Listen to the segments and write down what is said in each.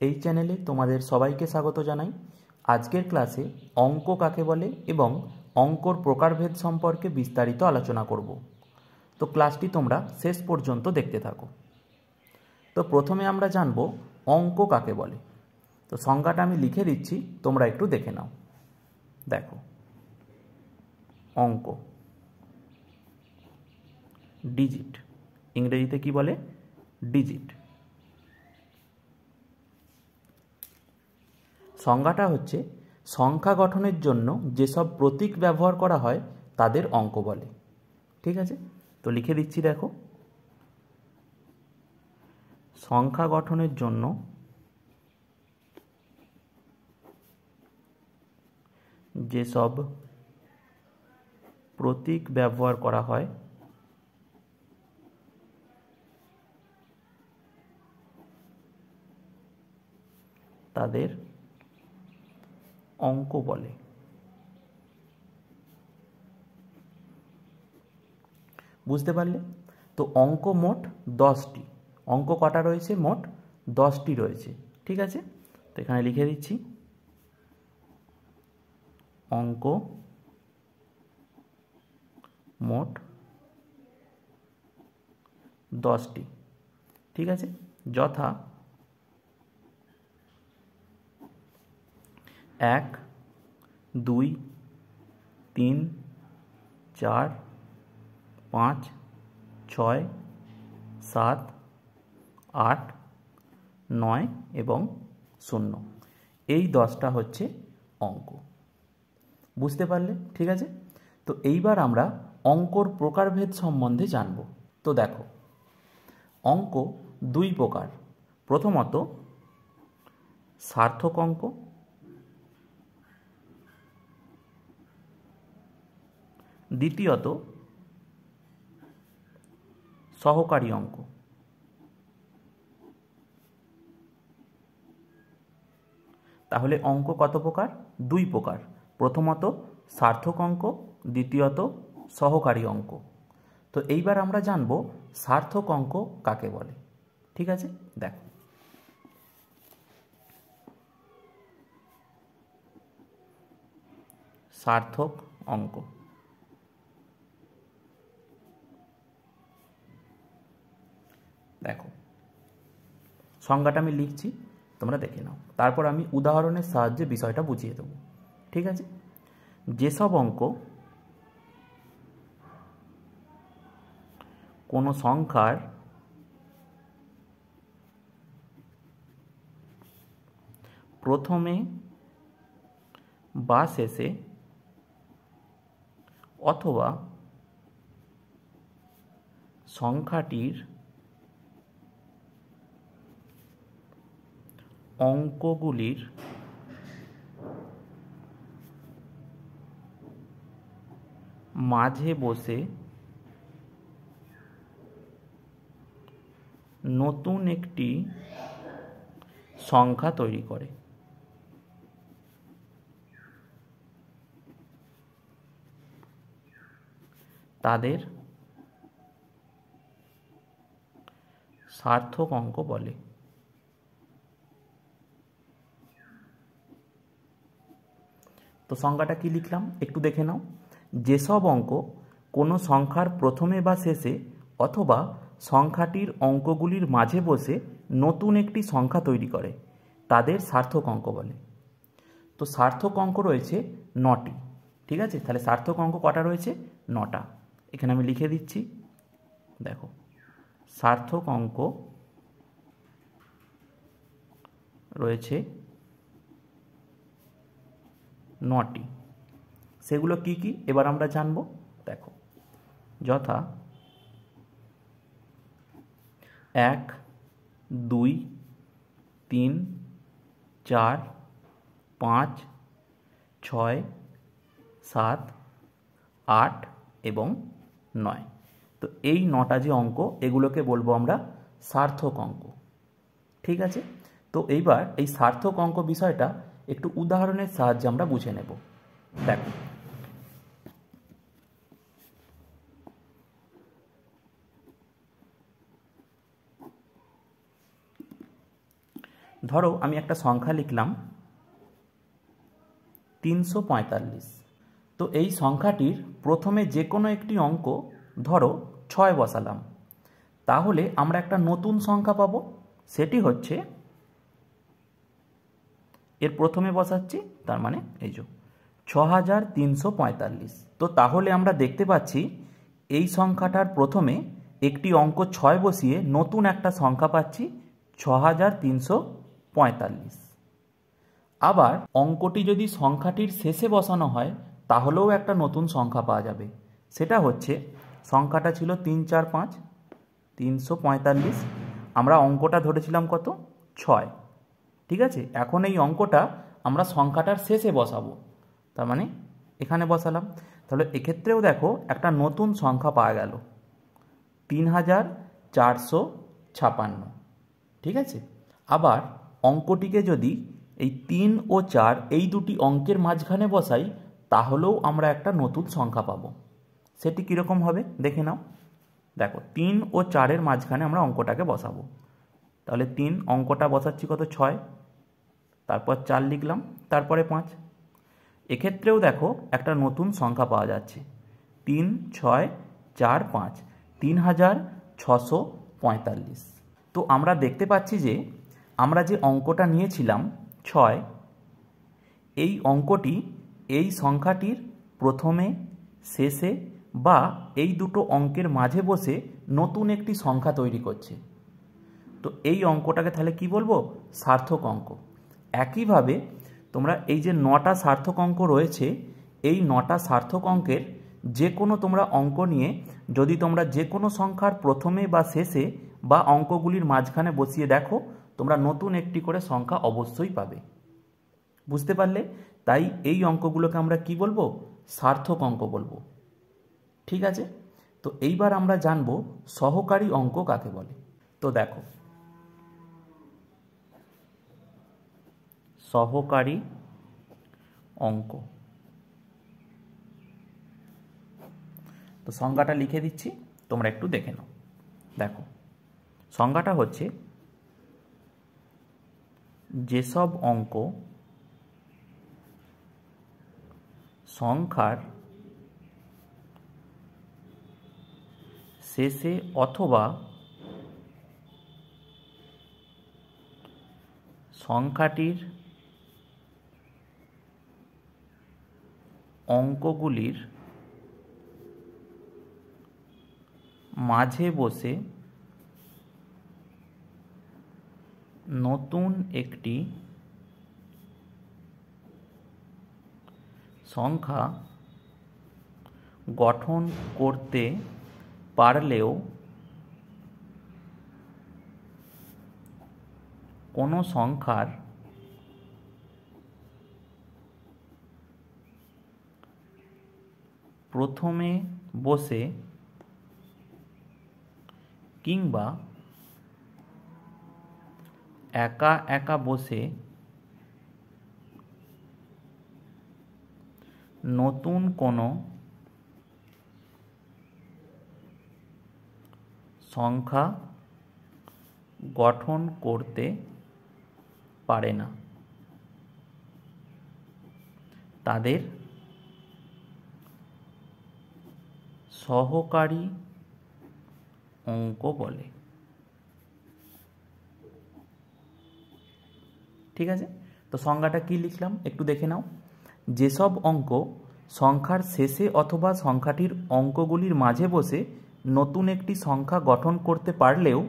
এই চ্যানেলে তোমাদের সবাইকে স্বাগত জানাই। আজকের ক্লাসে অঙ্ক কাকে বলে এবং অঙ্কর প্রকারভেদ সম্পর্কে বিস্তারিত আলোচনা করব। তো ক্লাসটি তোমরা শেষ পর্যন্ত দেখতে থাকো। তো প্রথমে আমরা জানব অঙ্ক কাকে বলে। তো সংজ্ঞাটা আমি লিখে দিচ্ছি, তোমরা একটু দেখে নাও। দেখো, অঙ্ক ডিজিট, ইংরেজিতে কি বলে? ডিজিট। সংজ্ঞাটা হচ্ছে সংখ্যা গঠনের জন্য যেসব প্রতীক ব্যবহার করা হয় তাদের অঙ্ক বলে। ঠিক আছে, তো লিখে দিচ্ছি। দেখো, সংখ্যা গঠনের জন্য যেসব প্রতীক ব্যবহার করা হয় তাদের অঙ্ক বলে। বুঝতে পারলে? তো অঙ্ক মোট 10টি। অঙ্ক কটা রয়েছে? মোট 10টি রয়েছে। ঠিক আছে, তো এখানে লিখে দিচ্ছি অঙ্ক মোট 10টি। ঠিক আছে, যথা 1, 2, 3, 4, 5, 6, 7, 8, 9 এবং 0। এই 10টা হচ্ছে অঙ্ক। বুঝতে পারলে? ঠিক আছে, তো এইবার আমরা অঙ্কর প্রকারভেদ সম্বন্ধে জানব। তো দেখো, অঙ্ক দুই প্রকার। প্রথমত সার্থক অঙ্ক, দ্বিতীয়ত সহকারী অঙ্ক। তাহলে অঙ্ক কত প্রকার? দুই প্রকার। প্রথমত সার্থক অঙ্ক, দ্বিতীয়ত সহকারী অঙ্ক। তো এইবার আমরা জানব সার্থক অঙ্ক কাকে বলে। ঠিক আছে, দেখো, সার্থক অঙ্ক। দেখো, সংজ্ঞাটা আমি লিখছি, তোমরা দেখে নাও। তারপর আমি উদাহরণের সাহায্যে বিষয়টা বুঝিয়ে দেবো। ঠিক আছে, যেসব অঙ্ক কোনো সংখ্যার প্রথমে বা শেষে অথবা সংখ্যাটির অঙ্কগুলির মাঝে বসে নতুন একটি সংখ্যা তৈরি করে তাদের সার্থক অঙ্ক বলে। তো সংজ্ঞাটা কি লিখলাম একটু দেখে নাও। যেসব অঙ্ক কোনো সংখ্যার প্রথমে বা শেষে অথবা সংখ্যাটির অঙ্কগুলির মাঝে বসে নতুন একটি সংখ্যা তৈরি করে তাদের সার্থক অঙ্ক বলে। তো সার্থক অঙ্ক রয়েছে 9টি। ঠিক আছে, তাহলে সার্থক অঙ্ক কটা রয়েছে? 9টা। এখানে আমি লিখে দিচ্ছি। দেখো, সার্থক অঙ্ক রয়েছে 9টি। সেগুলো কি কি এবার আমরা জানব। দেখো, যথা 1, 2, 3, 4, 5, 6, 7, 8 এবং 9। তো এই 9টা যে অঙ্ক, এগুলোকে বলবো আমরা সার্থক অঙ্ক। ঠিক আছে, তো এইবার এই সার্থক অঙ্ক বিষয়টা একটু উদাহরণের সাহায্যে আমরা বুঝে নেব। দেখো, ধরো আমি একটা সংখ্যা লিখলাম 345। তো এই সংখ্যাটির প্রথমে যে কোনো একটি অঙ্ক ধরো 6 বসালাম, তাহলে আমরা একটা নতুন সংখ্যা পাবো। সেটি হচ্ছে, এর প্রথমে বসাচ্ছি, তার মানে এই যে 6345। তো তাহলে আমরা দেখতে পাচ্ছি এই সংখ্যাটার প্রথমে একটি অঙ্ক 6 বসিয়ে নতুন একটা সংখ্যা পাচ্ছি 6345। আবার অঙ্কটি যদি সংখ্যাটির শেষে বসানো হয় তাহলেও একটা নতুন সংখ্যা পাওয়া যাবে। সেটা হচ্ছে, সংখ্যাটা ছিল 345, 345, আমরা অঙ্কটা ধরেছিলাম কত, 6। ঠিক আছে, এখন এই অঙ্কটা আমরা সংখ্যাটার শেষে বসাবো, তার মানে এখানে বসালাম। তাহলে এক্ষেত্রেও দেখো একটা নতুন সংখ্যা পাওয়া গেল, 3456। ঠিক আছে, আবার অঙ্কটিকে যদি এই 3 ও 4 এই দুটি অঙ্কের মাঝখানে বসাই তাহলেও আমরা একটা নতুন সংখ্যা পাবো। সেটি কীরকম হবে দেখে নাও। দেখো 3 ও 4-এর মাঝখানে আমরা অঙ্কটাকে বসাবো। তাহলে 3 অঙ্কটা বসাচ্ছি কত, 6, তারপর 4 লিখলাম, তারপরে 5। এক্ষেত্রেও দেখো একটা নতুন সংখ্যা পাওয়া যাচ্ছে, 3, 6, 4, 5, 3645। তো আমরা দেখতে পাচ্ছি যে আমরা যে অঙ্কটা নিয়েছিলাম 6, এই অঙ্কটি এই সংখ্যাটির প্রথমে, শেষে বা এই দুটো অঙ্কের মাঝে বসে নতুন একটি সংখ্যা তৈরি করছে। তো এই অঙ্কটাকে তাহলে কি বলবো, সার্থক অঙ্ক। একইভাবে তোমরা এই যে 9টা সার্থক অঙ্ক রয়েছে, এই 9টা সার্থক অঙ্কের যে কোনো তোমরা অঙ্ক নিয়ে যদি তোমরা যে কোনো সংখ্যার প্রথমে বা শেষে বা অঙ্কগুলির মাঝখানে বসিয়ে দেখো, তোমরা নতুন একটি করে সংখ্যা অবশ্যই পাবে। বুঝতে পারলে? তাই এই অঙ্কগুলোকে আমরা কি বলবো, সার্থক অঙ্ক বলবো। ঠিক আছে, তো এইবার আমরা জানবো সহকারী অঙ্ক কাকে বলে। তো দেখো, সহকারী অঙ্ক, তো সংজ্ঞাটা লিখে দিচ্ছি, তোমরা একটু দেখে নাও। দেখো, সংজ্ঞাটা হচ্ছে, যেসব অঙ্ক সংখ্যার শেষে অথবা সংখ্যাটির অঙ্কগুলির মাঝে বসে নতুন একটি সংখ্যা গঠন করতে পারলেও কোনো সংখ্যার প্রথমে বসে কিংবা একা একা বসে নতুন কোনো সংখ্যা গঠন করতে পারে না, তাদের সহকারী অঙ্ক বলে। ঠিক আছে, তো সংজ্ঞাটা কি লিখলাম একটু দেখে নাও। যেসব অঙ্ক সংখ্যার শেষে অথবা সংখ্যাটির অঙ্কগুলির মাঝে বসে নতুন একটি সংখ্যা গঠন করতে পারলেও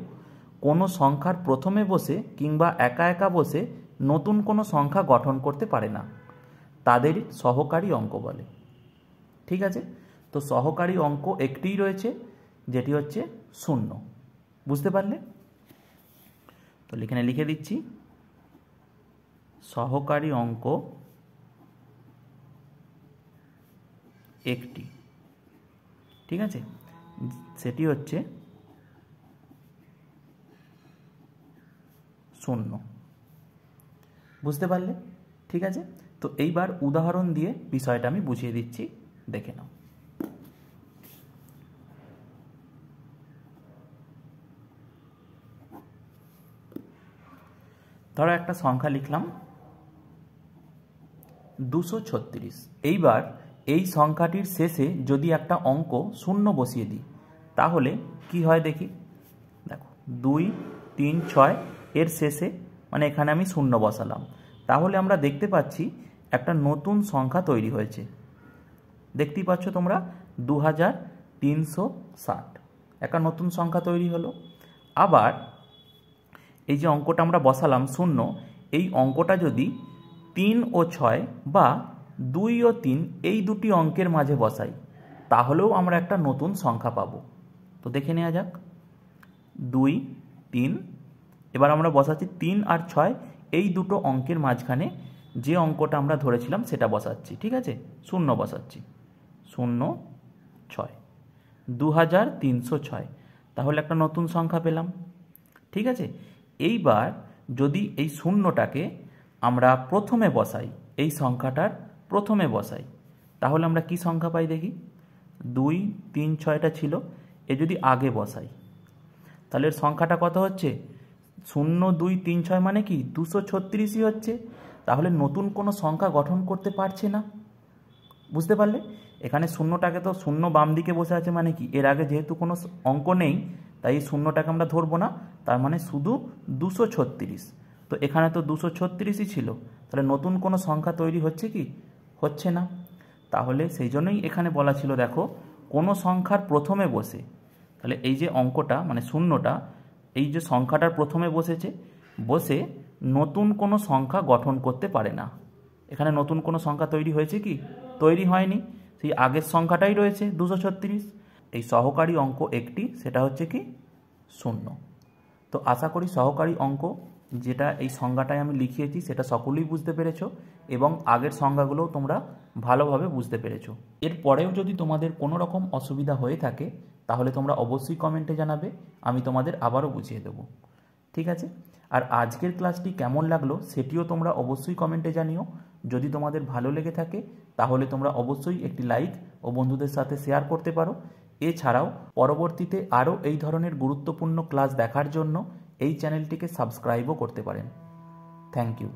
কোনো সংখ্যার প্রথমে বসে কিংবা একা একা বসে নতুন কোনো সংখ্যা গঠন করতে পারে না, তাদের সহকারী অঙ্ক বলে। ঠিক আছে, তো সহকারী অঙ্ক একটিই রয়েছে, যেটি হচ্ছে 0। বুঝতে পারলে? তো এখানে লিখে দিচ্ছি, সহকারী অঙ্ক একটি। ঠিক আছে, সেটি হচ্ছে 0। বুঝতে পারলে? ঠিক আছে, তো এইবার উদাহরণ দিয়ে বিষয়টা আমি বুঝিয়ে দিচ্ছি, দেখে নাও। ধরো একটা সংখ্যা লিখলাম 236। এইবার এই সংখ্যাটির শেষে যদি একটা অঙ্ক শূন্য বসিয়ে দিই তাহলে কি হয় দেখি। দেখো 2, 3, 6 এর শেষে মানে এখানে আমি শূন্য বসালাম, তাহলে আমরা দেখতে পাচ্ছি একটা নতুন সংখ্যা তৈরি হয়েছে। দেখতেই পাচ্ছ তোমরা 2360 একটা নতুন সংখ্যা তৈরি হলো। আবার এই যে অঙ্কটা আমরা বসালাম শূন্য, এই অঙ্কটা যদি 3 ও 6 বা 2 ও 3 এই দুটি অঙ্কের মাঝে বসাই তাহলেও আমরা একটা নতুন সংখ্যা পাবো। তো দেখে নেওয়া যাক। 2, 3, এবার আমরা বসাচ্ছি 3 আর 6 এই দুটো অঙ্কের মাঝখানে যে অঙ্কটা আমরা ধরেছিলাম সেটা বসাচ্ছি, ঠিক আছে, শূন্য বসাচ্ছি, 0, 6, 2306, তাহলে একটা নতুন সংখ্যা পেলাম, ঠিক আছে। এইবার যদি এই শূন্যটাকে আমরা প্রথমে বসাই, এই সংখ্যাটার প্রথমে বসাই, তাহলে আমরা কি সংখ্যা পাই দেখি। 2, 3, 6টা ছিল, এ যদি আগে বসাই তাহলে এর সংখ্যাটা কত হচ্ছে, 0, 2, 3, 6 মানে কি 236ই হচ্ছে। তাহলে নতুন কোনো সংখ্যা গঠন করতে পারছে না, বুঝতে পারলে। এখানে শূন্যটাকে তো শূন্য বাম দিকে বসে আছে মানে কি এর আগে যেহেতু কোনো অঙ্ক নেই তাই এই শূন্যটাকে আমরা ধরবো না, তার মানে শুধু 236। তো এখানে তো 236ই ছিল, তাহলে নতুন কোনো সংখ্যা তৈরি হচ্ছে কি, হচ্ছে না। তাহলে সেই জন্যই এখানে বলা ছিল দেখো কোনো সংখ্যার প্রথমে বসে, তাহলে এই যে অঙ্কটা মানে শূন্যটা এই যে সংখ্যাটার প্রথমে বসেছে, বসে নতুন কোনো সংখ্যা গঠন করতে পারে না। এখানে নতুন কোনো সংখ্যা তৈরি হয়েছে কি, তৈরি হয়নি, সেই আগের সংখ্যাটাই রয়েছে 236। এই সহকারী অঙ্ক একটি, সেটা হচ্ছে কি 0। তো আশা করি সহকারী অঙ্ক যেটা এই সংজ্ঞাটায় আমি লিখিয়েছি সেটা সকলেই বুঝতে পেরেছো এবং আগের সংজ্ঞাগুলোও তোমরা ভালোভাবে বুঝতে পেরেছো। এরপরেও যদি তোমাদের কোনো রকম অসুবিধা হয়ে থাকে তাহলে তোমরা অবশ্যই কমেন্টে জানাবে, আমি তোমাদের আবারও বুঝিয়ে দেবো, ঠিক আছে। আর আজকের ক্লাসটি কেমন লাগলো সেটিও তোমরা অবশ্যই কমেন্টে জানিও। যদি তোমাদের ভালো লেগে থাকে তাহলে তোমরা অবশ্যই একটি লাইক ও বন্ধুদের সাথে শেয়ার করতে পারো। এছাড়াও পরবর্তীতে আরও এই ধরনের গুরুত্বপূর্ণ ক্লাস দেখার জন্য এই চ্যানেলটিকে সাবস্ক্রাইবও করতে পারেন। Thank you.